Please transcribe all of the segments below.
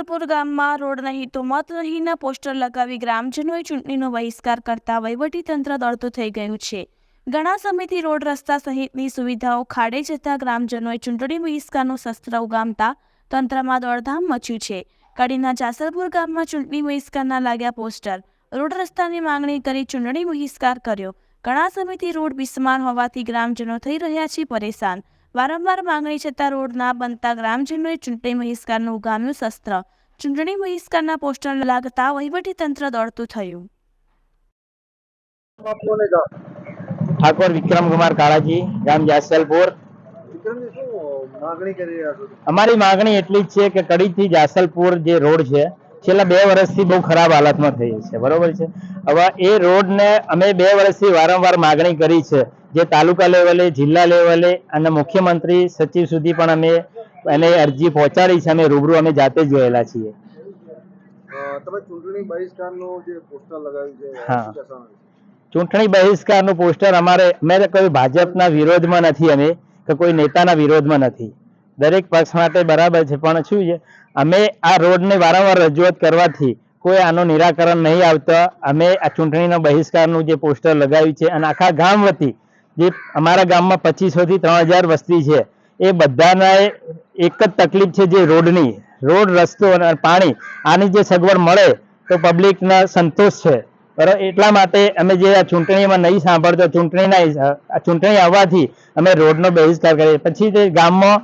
જાસલપુર ગામમાં રોડ નહીં તો મત નહીંના પોસ્ટર લગાવી ગ્રામજનોએ ચૂંટણીનો બહિષ્કાર કરતા વહીવટીતંત્ર દોડતું થઈ ગયું છે। ઘણા સમયથી રોડ રસ્તા સહિતની સુવિધાઓ ખાડે જતા ગ્રામજનોએ ચૂંટણી બહિષ્કારનું શસ્ત્ર ઉગામતા તંત્રમાં દોડધામ મચ્યું છે। કડીના જાસલપુર ગામમાં ચૂંટણી બહિષ્કારના લાગ્યા પોસ્ટર, રોડ રસ્તાની માંગણી કરી ચૂંટણી બહિષ્કાર કર્યો। ઘણા સમયથી રોડ બિસ્માર હોવાથી ગ્રામજનો થઈ રહ્યા છે પરેશાન। વારંવાર માંગણી છતાં રોડ ના બનતા ગ્રામજનોએ ચૂંટણી બહિષ્કારનું ઉગામ્યું શસ્ત્ર। ચૂંટણી બહિષ્કારના પોસ્ટર લાગતા વહીવટીતંત્ર દોડતું થયું। ઠાકોર વિક્રમ કુમાર કાળાજી, ગામ જાસલપુર। અમારી માંગણી એટલી જ છે કે કડીથી જાસલપુર જે રોડ છે છેલ્લા 2 વર્ષથી બહુ ખરાબ હાલતમાં થઈ છે, બરોબર છે। હવે એ રોડને અમે 2 વર્ષથી વારંવાર માંગણી કરી છે, જે તાલુકા લેવલે, જિલ્લા લેવલે અને મુખ્યમંત્રી સચિવ સુધી પણ અમે એને અરજી પહોંચાડી છે। અમે રૂબરૂ અમે જાતે જ જોયેલા છીએ। તમે ચૂંટણી બહિષ્કારનું જે પોસ્ટર લગાવ્યું છે, હા, ચૂંટણી બહિષ્કારનું પોસ્ટર અમે કોઈ ભાજપના વિરોધમાં નથી, અમે કે કોઈ નેતાના વિરોધમાં નથી, દરેક પક્ષ માટે બરાબર છે। પણ શું છે, અમે આ રોડને વારંવાર રજૂઆત કરવાથી કોઈ આનું નિરાકરણ નહીં આવતા અમે આ ચૂંટણીનો બહિષ્કારનું જે પોસ્ટર લગાવ્યું છે અને આખા ગામ વતી જે અમારા ગામમાં 2500 થી 3000 વસ્તી છે એ બધાને એક જ તકલીફ છે, જે રોડની, રોડ, રસ્તો અને પાણી, આની જે સગવડ મળે તો પબ્લિકને સંતોષ છે, બરાબર। એટલા માટે અમે જે આ ચૂંટણીમાં નહીં સાંભળતો ચૂંટણી આવવાથી અમે રોડનો બહિષ્કાર કરીએ। પછી તે ગામમાં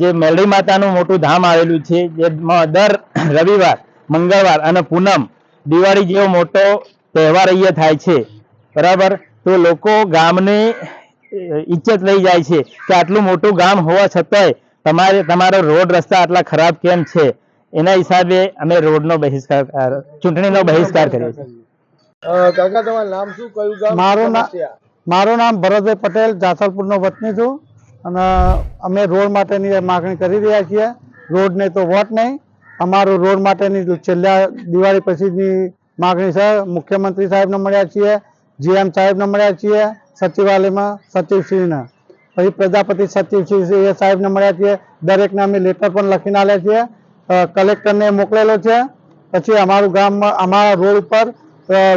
જે મેલડી માતાનું મોટું ધામ આવેલું છે, જેમાં દર રવિવાર, મંગળવાર અને પૂનમ દિવાળી જેવો મોટો તહેવાર અહીંયા થાય છે, બરાબર। તો લોકો ગામની ઇજ્જત લઈ જાય છે કે આટલું મોટું ગામ હોવા છતાંય તમારો રોડ રસ્તા આટલા ખરાબ કેમ છે, એના હિસાબે અમે રોડનો બહિષ્કાર, ચૂંટણીનો બહિષ્કાર કર્યો છે। કાકા, તમારું નામ શું, કયું ગામ? મારું નામ ભરતભાઈ પટેલ, જાસલપુરનો વતની છું અને અમે રોડ માટેની માગણી કરી રહ્યા છીએ। રોડ નહીં તો વોટ નહીં, અમારું રોડ માટેની છેલ્લા દિવાળી પછીની માગણી છે। મુખ્યમંત્રી સાહેબને મળ્યા છીએ, GM સાહેબને મળ્યા છીએ, સચિવાલયમાં સચિવશ્રીને, પછી પ્રજાપતિ સચિવશ્રી એ સાહેબને મળ્યા છીએ। દરેકને અમે લેટર પણ લખીને આપ્યા છીએ, કલેક્ટરને મોકલેલો છે। પછી અમારું ગામમાં અમારા રોડ ઉપર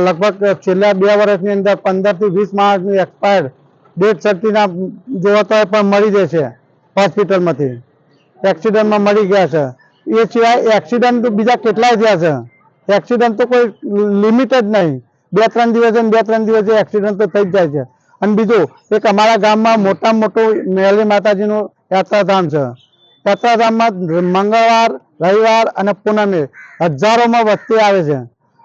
લગભગ છેલ્લા 2 વર્ષની અંદર 15 થી 20 માણસની એક્સપાયર્ડ ડેથ સર્ટિફિકેટ જોતા પણ મળી જશે હોસ્પિટલમાંથી, એક્સિડન્ટમાં મળી ગયા છે। એ સિવાય એક્સિડન્ટ બીજા કેટલાય થયા છે, એક્સિડન્ટ તો કોઈ લિમિટ જ નહીં, 2-3 દિવસે 2-3 દિવસે એક્સિડન્ટ તો થઈ જ જાય છે। અને બીજું એક અમારા ગામમાં મોટામાં મોટું મેલડી માતાજીનું યાત્રાધામ છે। યાત્રાધામમાં મંગળવાર, રવિવાર અને પૂનમે હજારોમાં વસ્તી આવે છે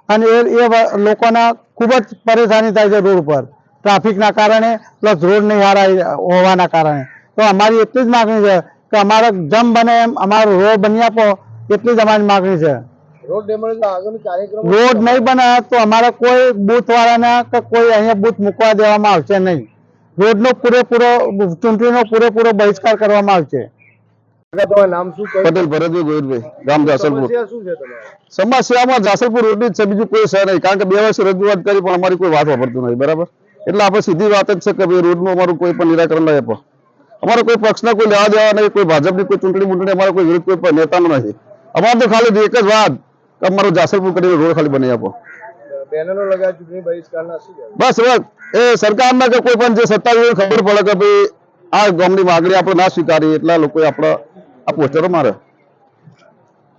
અને એ લોકોના ખૂબ જ પરેશાની થાય છે રોડ ઉપર, ટ્રાફિકના કારણે પ્લસ રોડ નહીં સારા હોવાના કારણે। તો અમારી એટલી જ માગણી છે કે અમારે જેમ બને એમ અમારો રોડ બની આપો, એટલી જ અમારી માગણી છે। રોડ કાર્યક્રમ રોડ નહીં બને તો અમારે કોઈ બૂથ વાળાના કે કોઈ અહીંયા બૂથ મૂકવા દેવામાં આવશે નહીં। રોડનો ચૂંટણીનો પૂરેપૂરો બહિષ્કાર કરવામાં આવશે। તમારું નામ શું, પટેલ ભરતભાઈ ગોહિલભાઈ, ગામ જાસલપુર। શું છે તમારે? સમસ્યામાં જાસલપુર રોડની જ છે, બીજું કોઈ છે નહીં, કારણ કે 2 વર્ષ રજૂઆત કરી પણ અમારી કોઈ વાત વાપરતું નહીં, બરાબર। એટલે આપણે સીધી વાત જ છે કે ભાઈ રોડનું અમારું કોઈ પણ નિરાકરણ નહીં આપો। અમારો કોઈ પક્ષના કોઈ લેવા દેવા નહીં, કોઈ ભાજપની કોઈ ચૂંટણી અમારો કોઈ વિરુદ્ધ કોઈ નેતાનો નથી। અમારે તો ખાલી એક જ વાત કે અમારો જાસલપુર કરીને રોડ ખાલી બનાવી આપો। બેનરો લગાવ્યા ચૂંટણી બહિષ્કારના, શું બસ એ સરકારના કે કોઈ પણ જે સત્તાવીઓ ખબર પડે કે ભાઈ આ ગામની માગણી આપણે ના સ્વીકારીએ, એટલા લોકોએ આપણા આ પોસ્ટરો મારે।